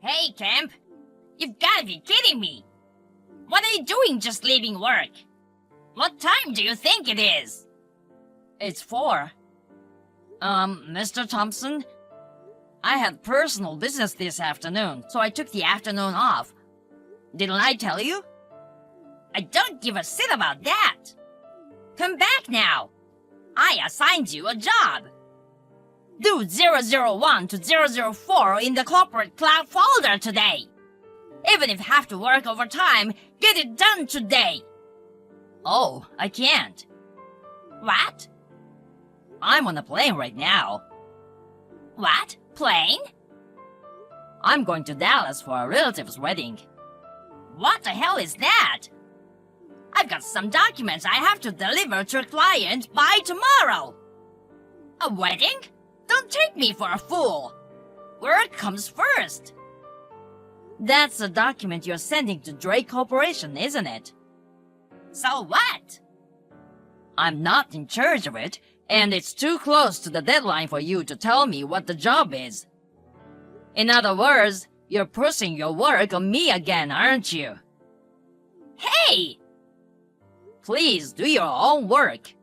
Hey, Kemp! You've gotta be kidding me! What are you doing just leaving work? What time do you think it is? It's 4. Mr. Thompson? I had personal business this afternoon, so I took the afternoon off. Didn't I tell you? I don't give a shit about that! Come back now! I assigned you a job! Do 001 to 004 in the corporate cloud folder today! Even if you have to work overtime, get it done today! Oh, I can't. What? I'm on a plane right now. What? Plane? I'm going to Dallas for a relative's wedding. What the hell is that? I've got some documents I have to deliver to a client by tomorrow. A wedding? Don't take me for a fool. Work comes first. That's the document you're sending to Drake Corporation, isn't it? So what? I'm not in charge of it, and it's too close to the deadline for you to tell me what the job is. In other words, you're pushing your work on me again, aren't you? Hey! Please do your own work.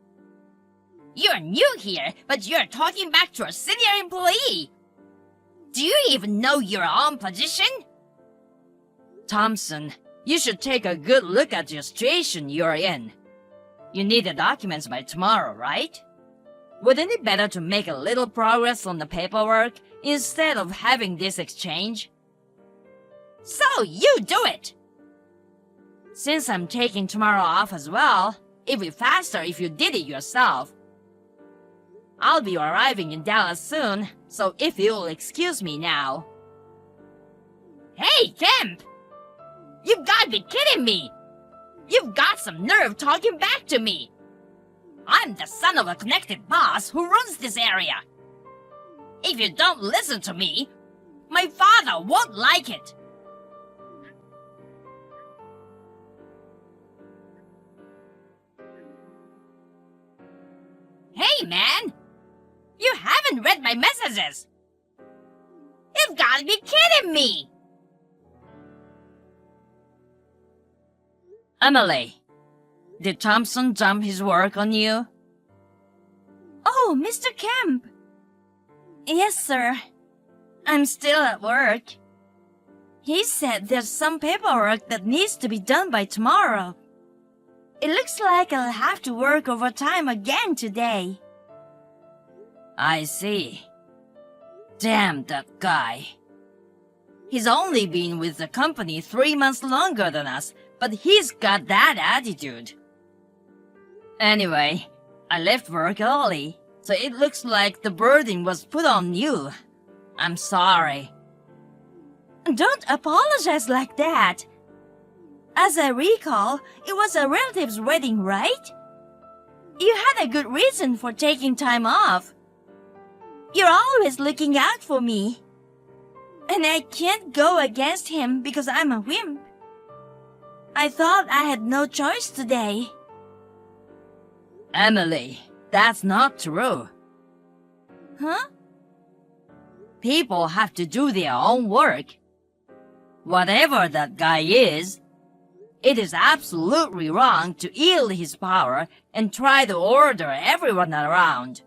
You're new here, but you're talking back to a senior employee. Do you even know your own position? Thompson, you should take a good look at your situation you're in. You need the documents by tomorrow, right? Wouldn't it be better to make a little progress on the paperwork instead of having this exchange? So you do it! Since I'm taking tomorrow off as well, it'd be faster if you did it yourself. I'll be arriving in Dallas soon, so if you'll excuse me now. Hey, Kemp! You've got to be kidding me! You've got some nerve talking back to me! I'm the son of a connected boss who runs this area. If you don't listen to me, my father won't like it. Hey, man! You haven't read my messages! You've got to be kidding me! Emily, did Thompson dump his work on you? Oh, Mr. Kemp. Yes, sir. I'm still at work. He said there's some paperwork that needs to be done by tomorrow. It looks like I'll have to work overtime again today. I see. Damn that guy. He's only been with the company 3 months longer than us, but he's got that attitude. Anyway, I left work early, so it looks like the burden was put on you. I'm sorry. Don't apologize like that. As I recall, it was a relative's wedding, right? You had a good reason for taking time off. You're always looking out for me. And I can't go against him because I'm a wimp. I thought I had no choice today. Emily, that's not true. Huh? People have to do their own work. Whatever that guy is, it is absolutely wrong to yield his power and try to order everyone around.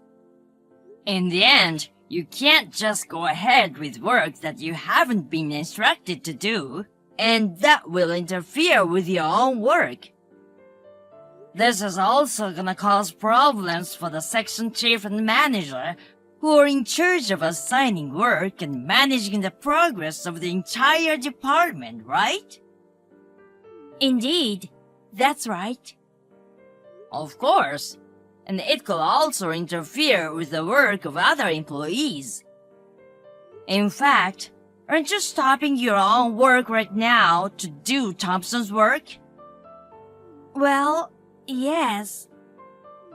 In the end, you can't just go ahead with work that you haven't been instructed to do, and that will interfere with your own work. This is also gonna cause problems for the section chief and manager who are in charge of assigning work and managing the progress of the entire department, right? Indeed, that's right. Of course, and it could also interfere with the work of other employees. In fact, aren't you stopping your own work right now to do Thompson's work? Well, yes.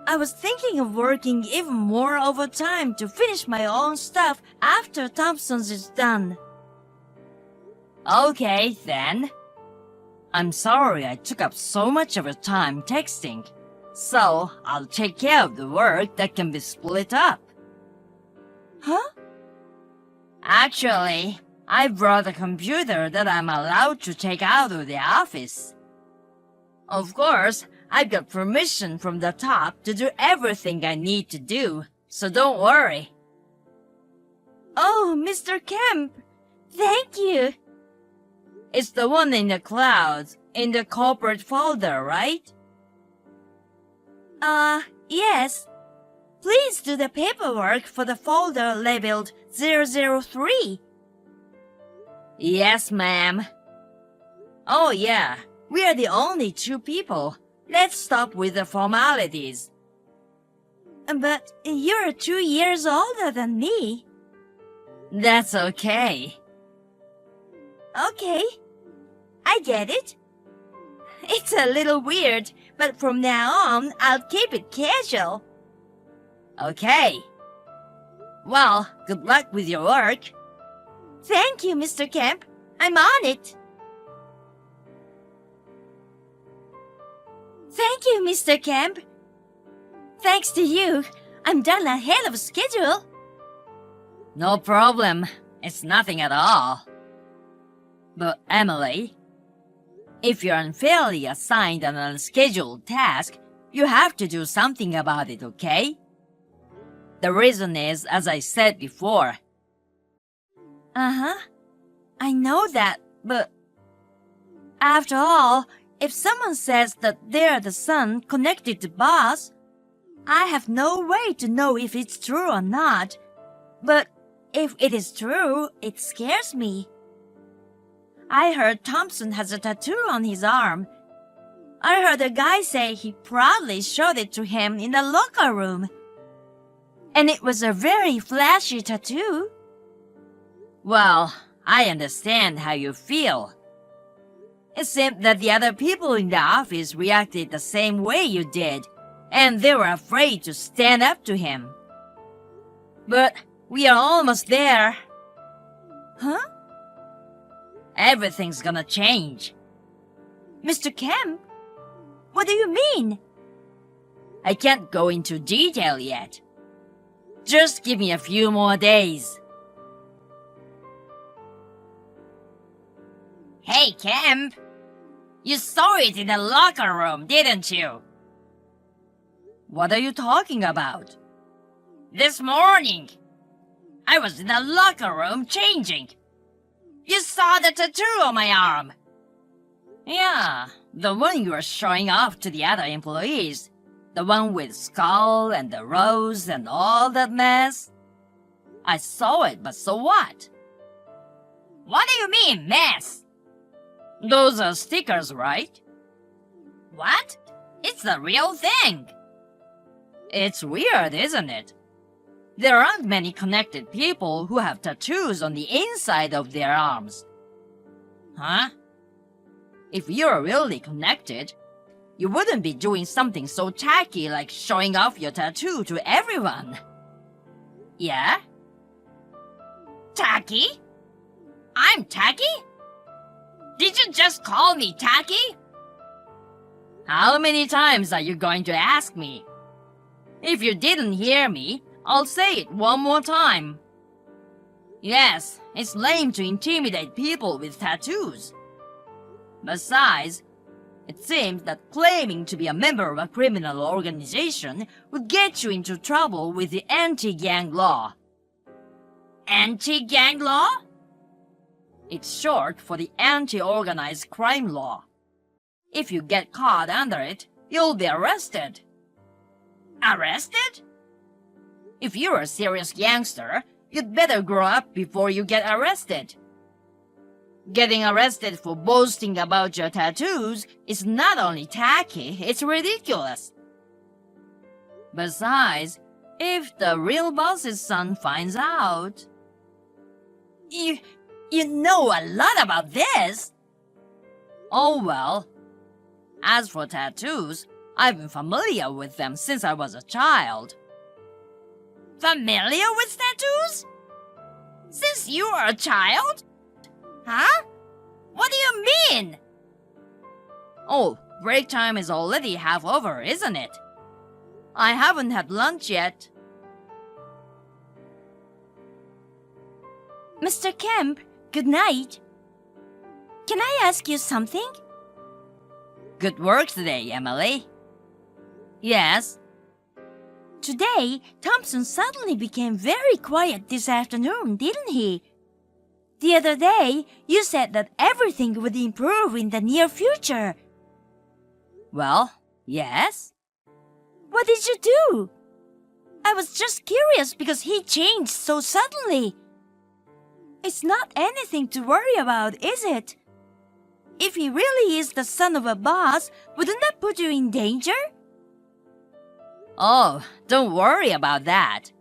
I was thinking of working even more overtime to finish my own stuff after Thompson's is done. Okay, then. I'm sorry I took up so much of your time texting, so I'll take care of the work that can be split up. Huh? Actually, I brought a computer that I'm allowed to take out of the office. Of course, I've got permission from the top to do everything I need to do, so don't worry. Oh, Mr. Kemp, thank you. It's the one in the clouds, in the corporate folder, right? Yes. Please do the paperwork for the folder labeled 003. Yes, ma'am. Oh, yeah, we are the only two people. Let's stop with the formalities. But you're 2 years older than me. That's okay. Okay. I get it. It's a little weird, but from now on, I'll keep it casual. Okay. Well, good luck with your work. Thank you, Mr. Kemp. I'm on it. Thank you, Mr. Kemp. Thanks to you, I'm done ahead of schedule. No problem. It's nothing at all. But Emily, if you're unfairly assigned an unscheduled task, you have to do something about it, okay? The reason is, as I said before. Uh-huh. I know that, but after all, if someone says that they're the son connected to boss, I have no way to know if it's true or not. But if it is true, it scares me. I heard Thompson has a tattoo on his arm. I heard a guy say he proudly showed it to him in the locker room. And it was a very flashy tattoo. Well, I understand how you feel. It seemed that the other people in the office reacted the same way you did, and they were afraid to stand up to him. But we are almost there. Huh? Everything's gonna change. Mr. Kemp? What do you mean? I can't go into detail yet. Just give me a few more days. Hey, Kemp. You saw it in the locker room, didn't you? What are you talking about? This morning. I was in the locker room changing. You saw the tattoo on my arm. Yeah, the one you were showing off to the other employees. The one with skull and the rose and all that mess. I saw it, but so what? What do you mean, mess? Those are stickers, right? What? It's the real thing. It's weird, isn't it? There aren't many connected people who have tattoos on the inside of their arms. Huh? If you're really connected, you wouldn't be doing something so tacky like showing off your tattoo to everyone. Yeah? Tacky? I'm tacky? Did you just call me tacky? How many times are you going to ask me? If you didn't hear me, I'll say it one more time. Yes, it's lame to intimidate people with tattoos. Besides, it seems that claiming to be a member of a criminal organization would get you into trouble with the anti-gang law. Anti-gang law? It's short for the anti-organized crime law. If you get caught under it, you'll be arrested. Arrested? If you're a serious gangster, you'd better grow up before you get arrested. Getting arrested for boasting about your tattoos is not only tacky, it's ridiculous. Besides, if the real boss's son finds out... You know a lot about this. Oh well. As for tattoos, I've been familiar with them since I was a child. Familiar with tattoos? Since you were a child? Huh? What do you mean? Oh, break time is already half over, isn't it? I haven't had lunch yet. Mr. Kemp, Good night. Can I ask you something? Good work today, Emily. Yes. Today, Thompson suddenly became very quiet this afternoon, didn't he? The other day, you said that everything would improve in the near future. Well, yes. What did you do? I was just curious because he changed so suddenly. It's not anything to worry about, is it? If he really is the son of a boss, wouldn't that put you in danger? Oh, don't worry about that.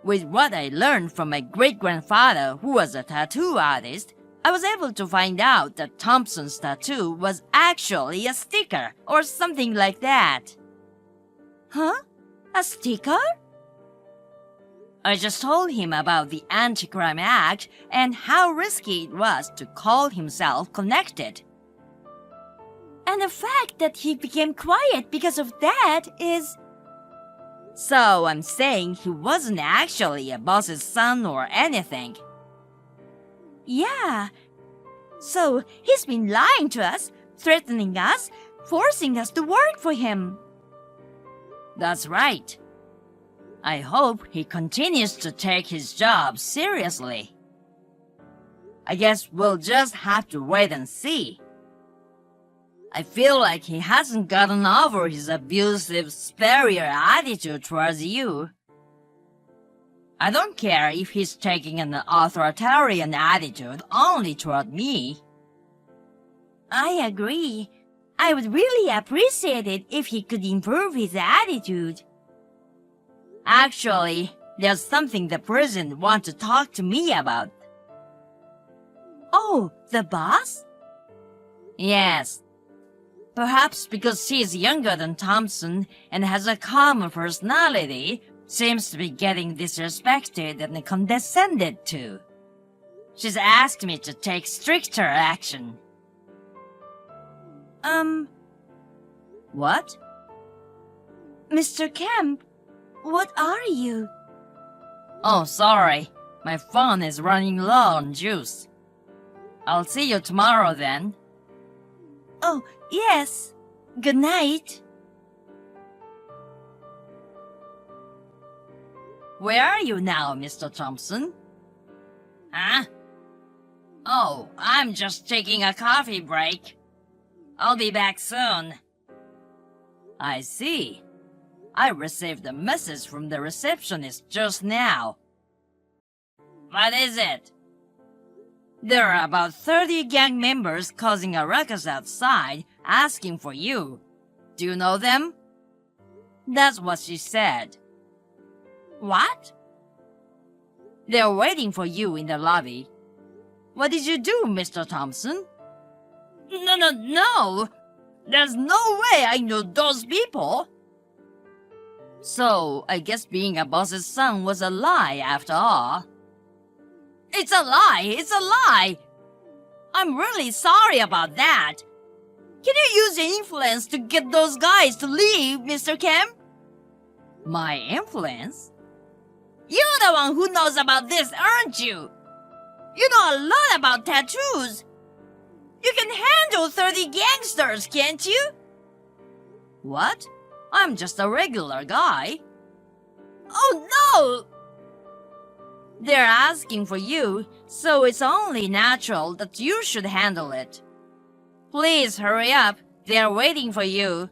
With what I learned from my great-grandfather, who was a tattoo artist, I was able to find out that Thompson's tattoo was actually a sticker or something like that. Huh? A sticker? I just told him about the Anti-Crime Act and how risky it was to call himself connected. And the fact that he became quiet because of that is... So I'm saying he wasn't actually a boss's son or anything. Yeah. So he's been lying to us, threatening us, forcing us to work for him. That's right. I hope he continues to take his job seriously. I guess we'll just have to wait and see. I feel like he hasn't gotten over his abusive, superior attitude towards you. I don't care if he's taking an authoritarian attitude only toward me. I agree. I would really appreciate it if he could improve his attitude. Actually, there's something the president wants to talk to me about. Oh, the boss? Yes. Perhaps because she's younger than Thompson and has a calmer personality, seems to be getting disrespected and condescended to. She's asked me to take stricter action. What? Mr. Kemp, what are you? Oh, sorry. My phone is running low on juice. I'll see you tomorrow then. Oh, yes. Good night. Where are you now, Mr. Thompson? Huh? Oh, I'm just taking a coffee break. I'll be back soon. I see. I received a message from the receptionist just now. What is it? There are about 30 gang members causing a ruckus outside, asking for you. Do you know them? That's what she said. What? They're waiting for you in the lobby. What did you do, Mr. Thompson? No! There's no way I know those people! So, I guess being a boss's son was a lie after all. It's a lie! I'm really sorry about that. Can you use your influence to get those guys to leave, Mr. Kemp? My influence? You're the one who knows about this, aren't you? You know a lot about tattoos. You can handle 30 gangsters, can't you? What? I'm just a regular guy. Oh no! They're asking for you, so it's only natural that you should handle it. Please hurry up. They're waiting for you.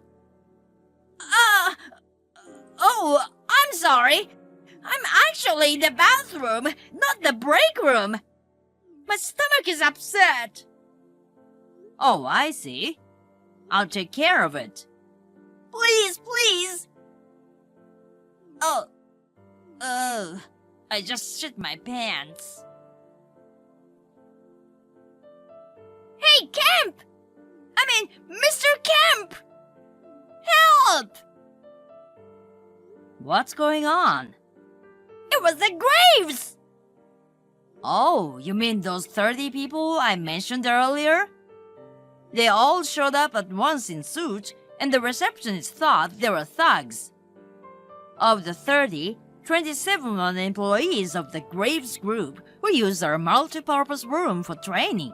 Oh, I'm sorry. I'm actually in the bathroom, not the break room. My stomach is upset. Oh, I see. I'll take care of it. Please. Oh, I just shit my pants. Hey, Kemp! Mr. Kemp! Help! What's going on? It was the Graves! Oh, you mean those 30 people I mentioned earlier? They all showed up at once in suits, and the receptionist thought they were thugs. Of the 30, 27 were employees of the Graves Group who used our multi-purpose room for training.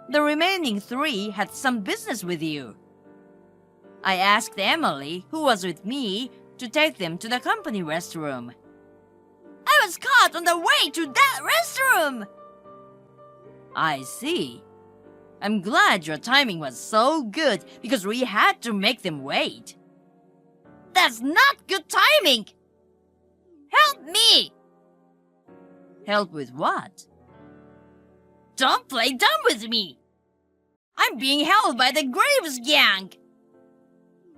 The remaining 3 had some business with you. I asked Emily, who was with me, to take them to the company restroom. I was caught on the way to that restroom! I see. I'm glad your timing was so good because we had to make them wait. That's not good timing! Help me! Help with what? Don't play dumb with me! I'm being held by the Graves gang!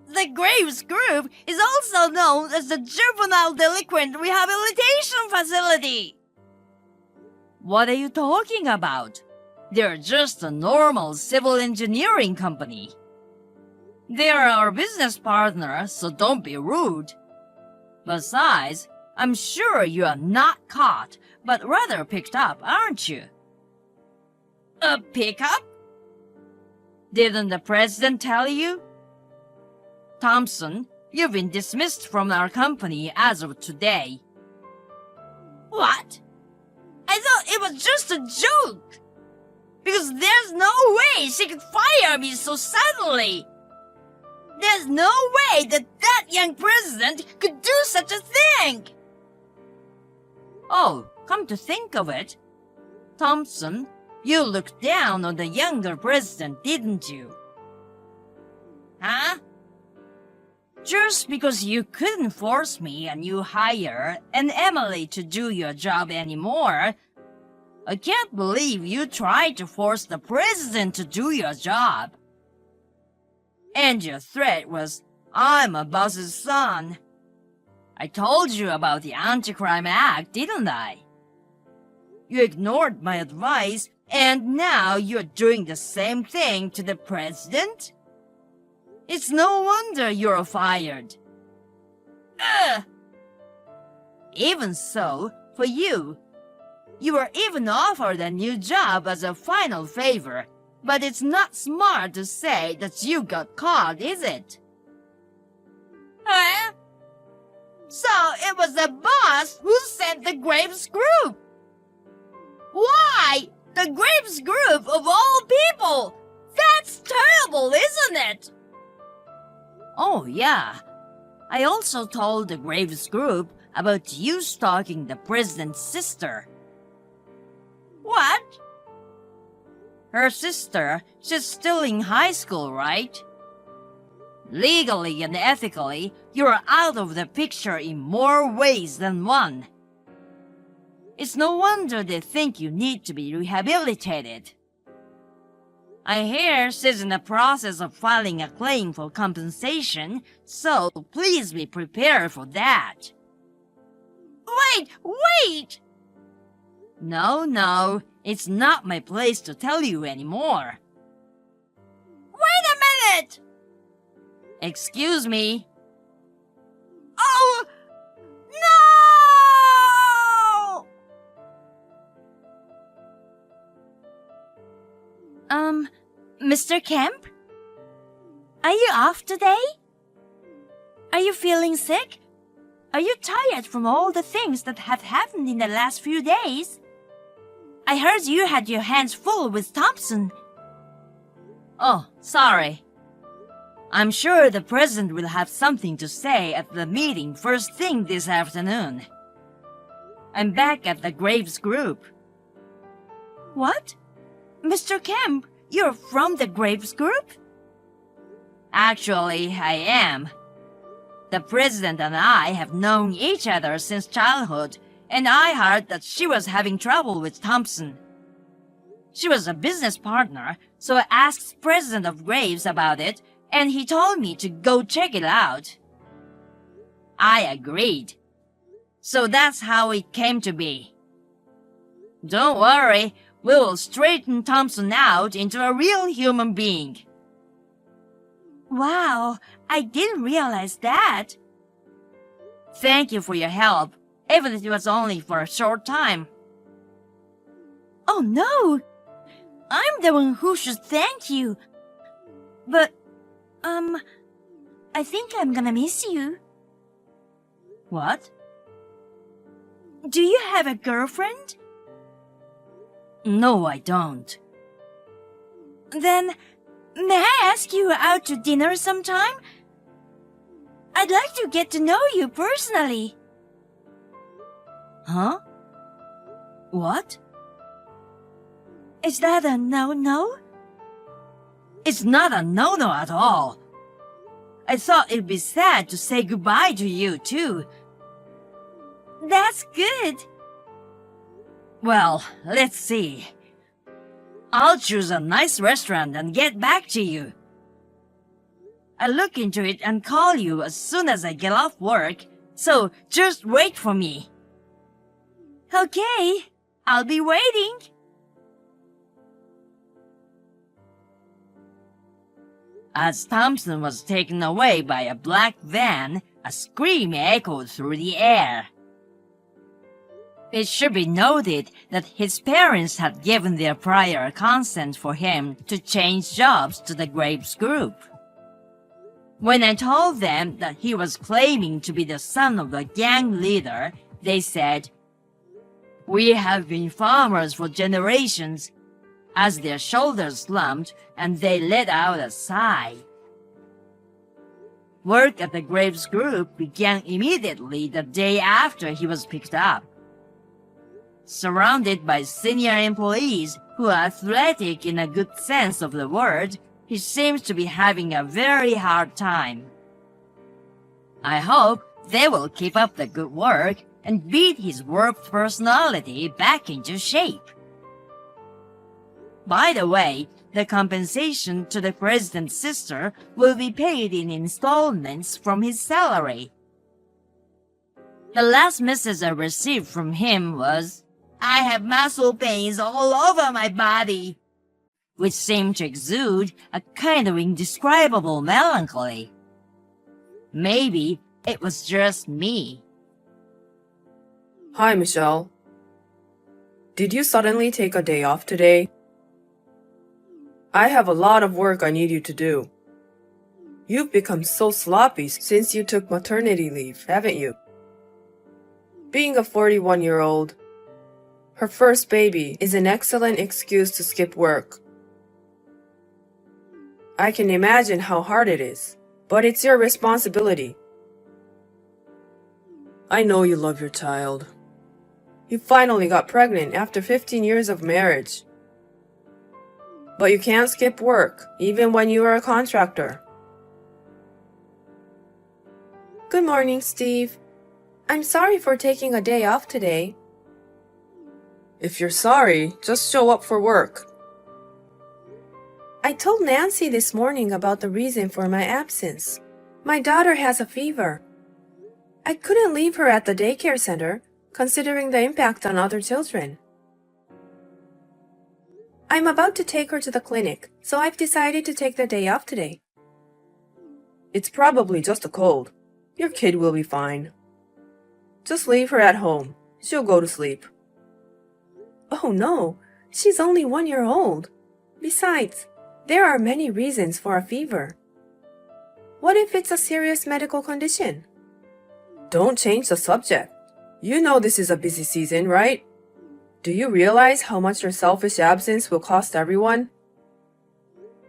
The Graves Group is also known as the Juvenile Delinquent Rehabilitation Facility. What are you talking about? They're just a normal civil engineering company. They're our business partner, so don't be rude. Besides, I'm sure you are not caught, but rather picked up, aren't you? A pickup? Didn't the president tell you? Thompson, you've been dismissed from our company as of today. What? I thought it was just a joke. Because there's no way she could fire me so suddenly. There's no way that young president could do such a thing. Oh, come to think of it, Thompson, you looked down on the younger president, didn't you? Huh? Just because you couldn't force me a new hire and Emily to do your job anymore, I can't believe you tried to force the president to do your job. And your threat was, I'm a boss's son. I told you about the Anti-Crime Act, didn't I? You ignored my advice, and now you're doing the same thing to the president? It's no wonder you're fired. Ugh! Even so, for you were even offered a new job as a final favor, but it's not smart to say that you got caught, is it? Huh? So it was the boss who sent the Graves Group. Why? The Graves Group of all people! That's terrible, isn't it? Oh, yeah. I also told the Graves Group about you stalking the president's sister. What? Her sister, she's still in high school, right? Legally and ethically, you're out of the picture in more ways than one. It's no wonder they think you need to be rehabilitated. I hear she's in the process of filing a claim for compensation, so please be prepared for that. Wait! No, it's not my place to tell you anymore. Wait a minute! Excuse me. Oh! No! Mr. Kemp? Are you off today? Are you feeling sick? Are you tired from all the things that have happened in the last few days? I heard you had your hands full with Thompson. Oh, sorry. I'm sure the president will have something to say at the meeting first thing this afternoon. I'm back at the Graves Group. What? Mr. Kemp, you're from the Graves Group? Actually, I am. The president and I have known each other since childhood, and I heard that she was having trouble with Thompson. She was a business partner, so I asked President of Graves about it, and he told me to go check it out. I agreed. So that's how it came to be. Don't worry, we will straighten Thompson out into a real human being. Wow, I didn't realize that. Thank you for your help, even if it was only for a short time. Oh no! I'm the one who should thank you. But, I think I'm gonna miss you. What? Do you have a girlfriend? No, I don't. Then, may I ask you out to dinner sometime? I'd like to get to know you personally. Huh? What? Is that a no-no? It's not a no-no at all. I thought it'd be sad to say goodbye to you, too. That's good. Well, let's see. I'll choose a nice restaurant and get back to you. I'll look into it and call you as soon as I get off work, so just wait for me. Okay, I'll be waiting. As Thompson was taken away by a black van, a scream echoed through the air. It should be noted that his parents had given their prior consent for him to change jobs to the Graves Group. When I told them that he was claiming to be the son of the gang leader, they said, "We have been farmers for generations," as their shoulders slumped and they let out a sigh. Work at the Graves Group began immediately the day after he was picked up. Surrounded by senior employees who are athletic in a good sense of the word, he seems to be having a very hard time. I hope they will keep up the good work and beat his warped personality back into shape. By the way, the compensation to the president's sister will be paid in installments from his salary. The last message I received from him was, "I have muscle pains all over my body," which seemed to exude a kind of indescribable melancholy. Maybe it was just me. Hi, Michelle. Did you suddenly take a day off today? I have a lot of work I need you to do. You've become so sloppy since you took maternity leave, haven't you? Being a 41-year-old, her first baby is an excellent excuse to skip work. I can imagine how hard it is, but it's your responsibility. I know you love your child. You finally got pregnant after 15 years of marriage. But you can't skip work, even when you are a contractor. Good morning, Steve. I'm sorry for taking a day off today. If you're sorry, just show up for work. I told Nancy this morning about the reason for my absence. My daughter has a fever. I couldn't leave her at the daycare center, considering the impact on other children. I'm about to take her to the clinic, so I've decided to take the day off today. It's probably just a cold. Your kid will be fine. Just leave her at home. She'll go to sleep. Oh no, she's only 1 year old. Besides, there are many reasons for a fever. What if it's a serious medical condition? Don't change the subject. You know this is a busy season, right? Do you realize how much your selfish absence will cost everyone?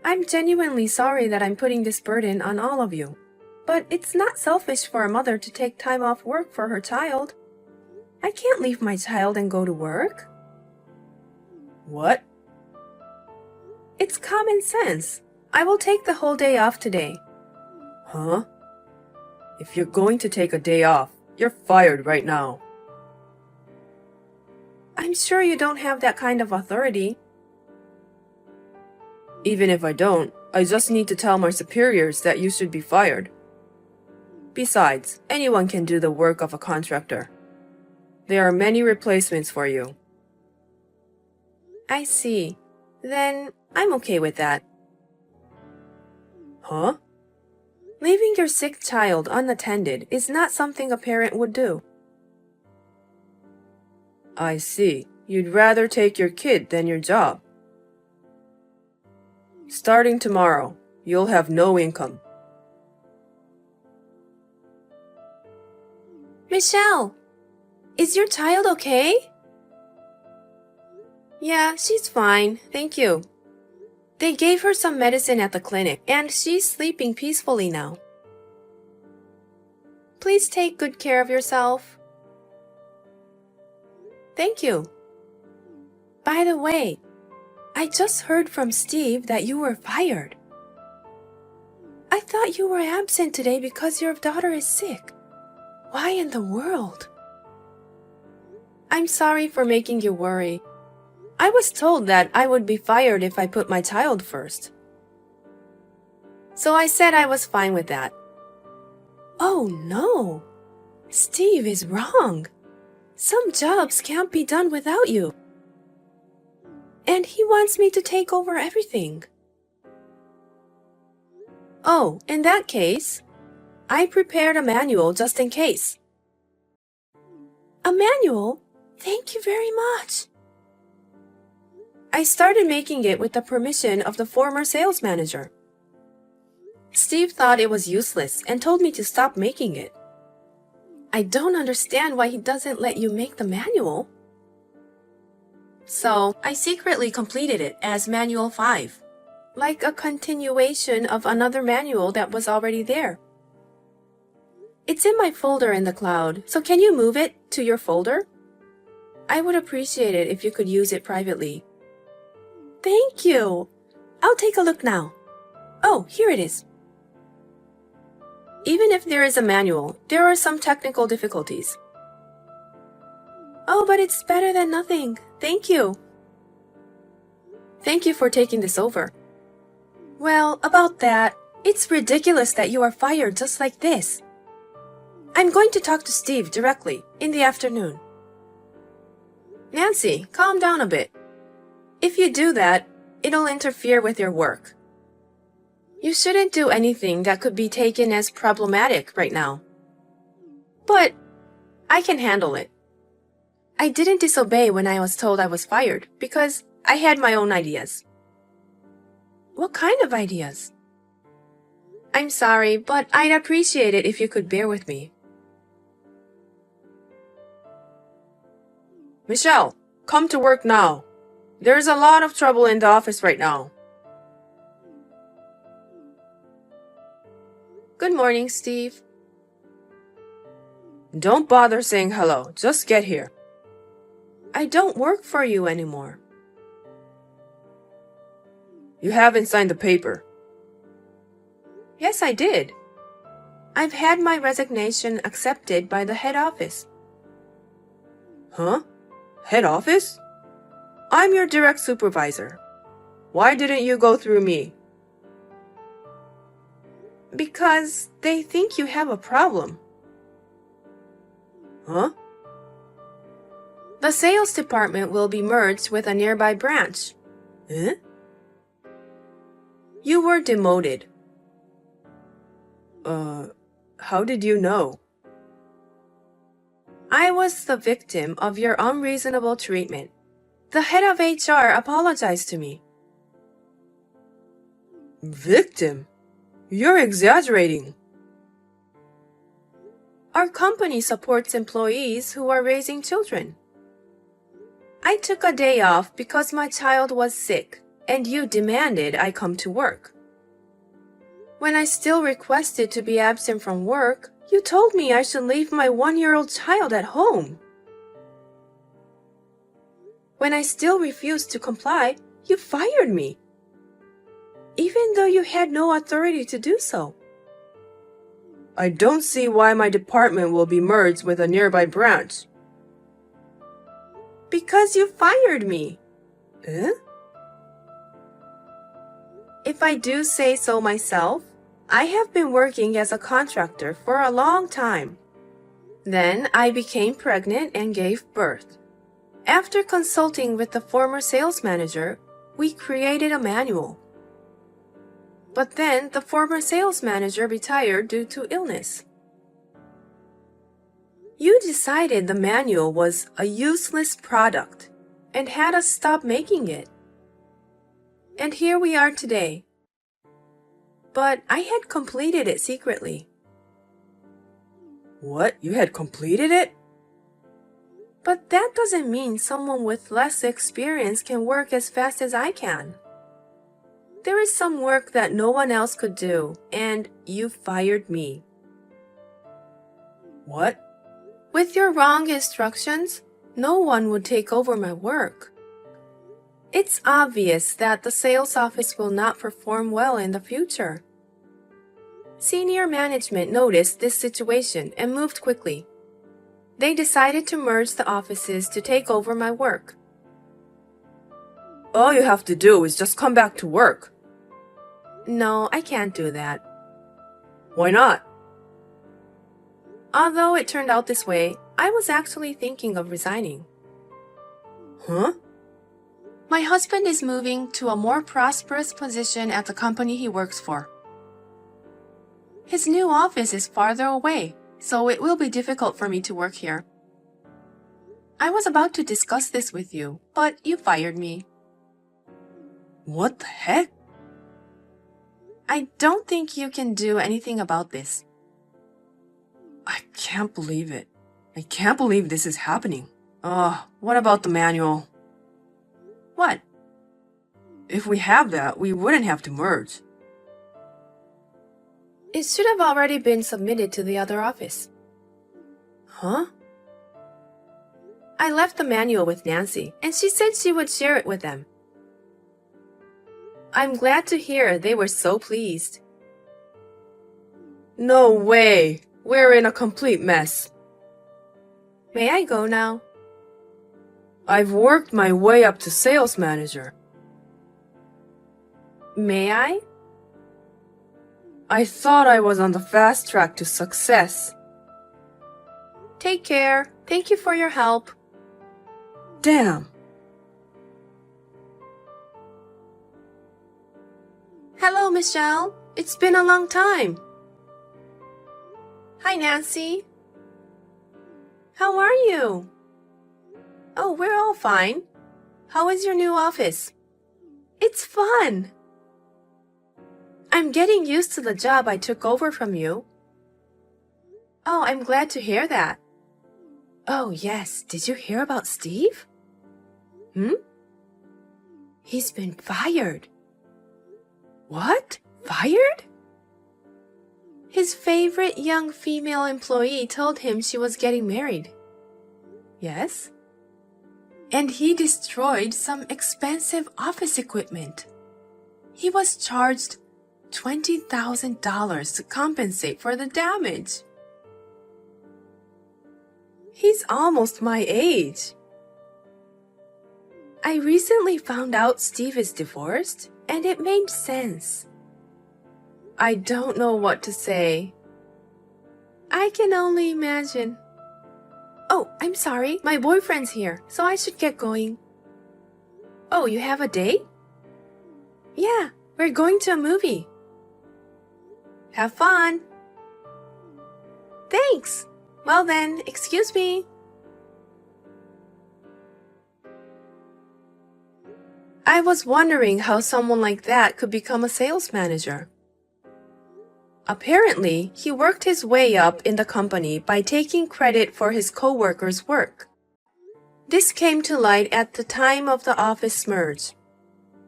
I'm genuinely sorry that I'm putting this burden on all of you. But it's not selfish for a mother to take time off work for her child. I can't leave my child and go to work. What? It's common sense. I will take the whole day off today. Huh? If you're going to take a day off, you're fired right now. I'm sure you don't have that kind of authority. Even if I don't, I just need to tell my superiors that you should be fired. Besides, anyone can do the work of a contractor. There are many replacements for you. I see. Then I'm okay with that. Huh? Leaving your sick child unattended is not something a parent would do. I see. You'd rather take your kid than your job. Starting tomorrow, you'll have no income. Michelle! Is your child okay? Yeah, she's fine, thank you. They gave her some medicine at the clinic, and she's sleeping peacefully now. Please take good care of yourself. Thank you. By the way, I just heard from Steve that you were fired. I thought you were absent today because your daughter is sick. Why in the world? I'm sorry for making you worry. I was told that I would be fired if I put my child first. So I said I was fine with that. Oh no! Steve is wrong. Some jobs can't be done without you. And he wants me to take over everything. Oh, in that case, I prepared a manual just in case. A manual? Thank you very much. I started making it with the permission of the former sales manager. Steve thought it was useless and told me to stop making it. I don't understand why he doesn't let you make the manual. So, I secretly completed it as Manual 5, like a continuation of another manual that was already there. It's in my folder in the cloud, so can you move it to your folder? I would appreciate it if you could use it privately. Thank you. I'll take a look now. Oh, here it is. Even if there is a manual, there are some technical difficulties. Oh, but it's better than nothing. Thank you. Thank you for taking this over. Well, about that, it's ridiculous that you are fired just like this. I'm going to talk to Steve directly in the afternoon. Nancy, calm down a bit. If you do that, it'll interfere with your work. You shouldn't do anything that could be taken as problematic right now. But I can handle it. I didn't disobey when I was told I was fired because I had my own ideas. What kind of ideas? I'm sorry, but I'd appreciate it if you could bear with me. Michelle, come to work now. There's a lot of trouble in the office right now. Good morning, Steve. Don't bother saying hello. Just get here. I don't work for you anymore. You haven't signed the paper. Yes, I did. I've had my resignation accepted by the head office. Huh? Head office? I'm your direct supervisor. Why didn't you go through me? Because they think you have a problem. Huh? The sales department will be merged with a nearby branch. Eh? You were demoted. How did you know? I was the victim of your unreasonable treatment. The head of HR apologized to me. Victim? You're exaggerating. Our company supports employees who are raising children. I took a day off because my child was sick, and you demanded I come to work. When I still requested to be absent from work, you told me I should leave my 1-year-old child at home. When I still refused to comply, you fired me, even though you had no authority to do so. I don't see why my department will be merged with a nearby branch. Because you fired me. Eh? If I do say so myself, I have been working as a contractor for a long time. Then I became pregnant and gave birth. After consulting with the former sales manager, we created a manual. But then the former sales manager retired due to illness. You decided the manual was a useless product and had us stop making it. And here we are today. But I had completed it secretly. What? You had completed it? But that doesn't mean someone with less experience can work as fast as I can. There is some work that no one else could do, and you fired me. What? With your wrong instructions, no one would take over my work. It's obvious that the sales office will not perform well in the future. Senior management noticed this situation and moved quickly. They decided to merge the offices to take over my work. All you have to do is just come back to work. No, I can't do that. Why not? Although it turned out this way, I was actually thinking of resigning. Huh? My husband is moving to a more prosperous position at the company he works for. His new office is farther away, so it will be difficult for me to work here. I was about to discuss this with you, but you fired me. What the heck? I don't think you can do anything about this. I can't believe it. I can't believe this is happening. What about the manual? What? If we have that, we wouldn't have to merge. It should have already been submitted to the other office. Huh? I left the manual with Nancy, and she said she would share it with them. I'm glad to hear they were so pleased. No way! We're in a complete mess. May I go now? I've worked my way up to sales manager. May I? I thought I was on the fast track to success. Take care. Thank you for your help. Damn. Hello, Michelle. It's been a long time. Hi, Nancy. How are you? Oh, we're all fine. How is your new office? It's fun. I'm getting used to the job I took over from you. Oh, I'm glad to hear that. Oh, yes. Did you hear about Steve? He's been fired. What? Fired? His favorite young female employee told him she was getting married. Yes? And he destroyed some expensive office equipment. He was charged $20,000 to compensate for the damage. He's almost my age. I recently found out Steve is divorced, and it made sense. I don't know what to say. I can only imagine. Oh, I'm sorry. My boyfriend's here, so I should get going. Oh, you have a date? Yeah, we're going to a movie. Have fun. Thanks. Well then, excuse me. I was wondering how someone like that could become a sales manager. Apparently, he worked his way up in the company by taking credit for his coworkers' work. This came to light at the time of the office merge.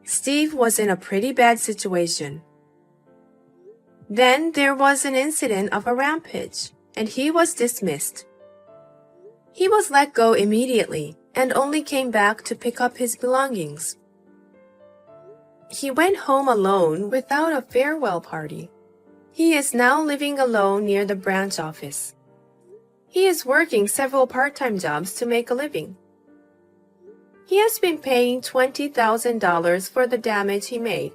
Steve was in a pretty bad situation. Then there was an incident of a rampage, and he was dismissed. He was let go immediately and only came back to pick up his belongings. He went home alone without a farewell party. He is now living alone near the branch office. He is working several part-time jobs to make a living. He has been paying $20,000 for the damage he made.